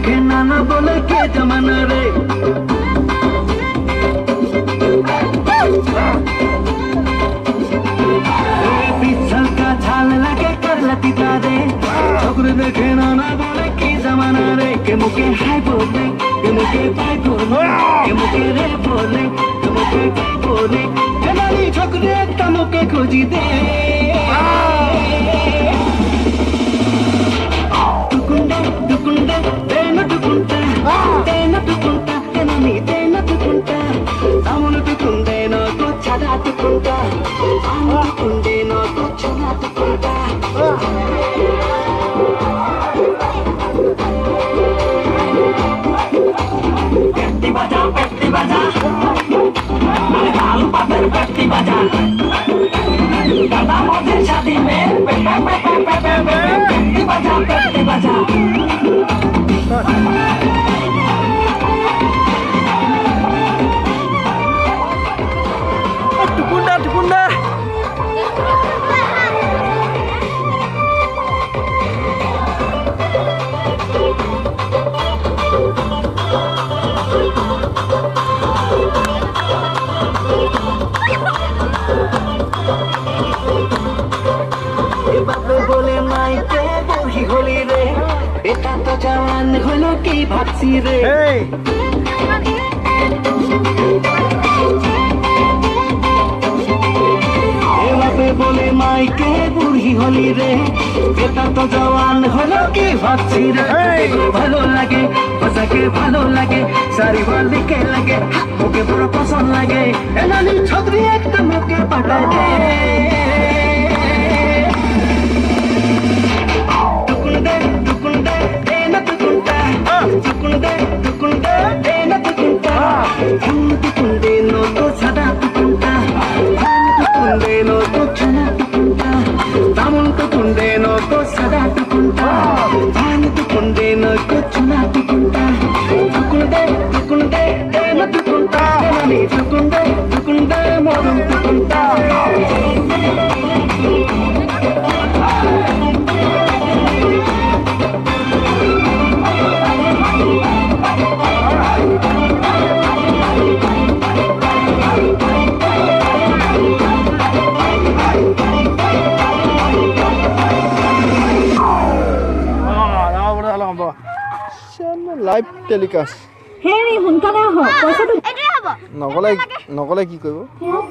দেখে নানা বলে কে জমানা রে पिछल का छाल लगे कर लती तारे छोकरे देखे नाना बोले की जमाना रे के मुके हाय बोले के मुके बाय बोले के मुके रे बोले के मुके बाय बोले के नानी छोकरे एक मुके खोजी दे टुकुंडे टुकुंडे देना टुकुंडा के नानी देना टुकुंडा सामने टुकुंडे ना तो छाड़ा टुकुंडा टुकुंडे ना तो छाड़ा टुकुंडा पेट्टी बजा मेरे लाल पातर पेट्टी बजा दादा मोदी शादी में पेट्टी बजा टुकुंडा टुकुंडा बाबे बोले माइके बुढ़ी होली रे बेटा तो जवान होलो की भागसी रे बाबे बोले माइके बुढ़ी होली रे बेटा तो जवान होलो की भागसी रे ভালো লাগে বসাকে ভালো লাগে সারি বলি কে লাগে ওকে বড় পছন্দ লাগে এনানি ছত্রি একটা মুখে পাঠায় দে टुकुंडे देना टुकुंडा देना टुकुंडा टुकुंडे नो तो छाड़ा टुकुंडा टुकुंडे नो तो छाड़ा टुकुंडा दामन टुकुंडे नो तो छाड़ा टुकुंडा धान टुकुंडे नो तो छाड़ा टुकुंडा टुकुंडे देना टुकुंडा नानी टुकुंडे मोरम टुकुंडा লাইভ টেলিকাষ্ট হেৰি সোনকালে আহক পইচাটো নগলে কি কৰিব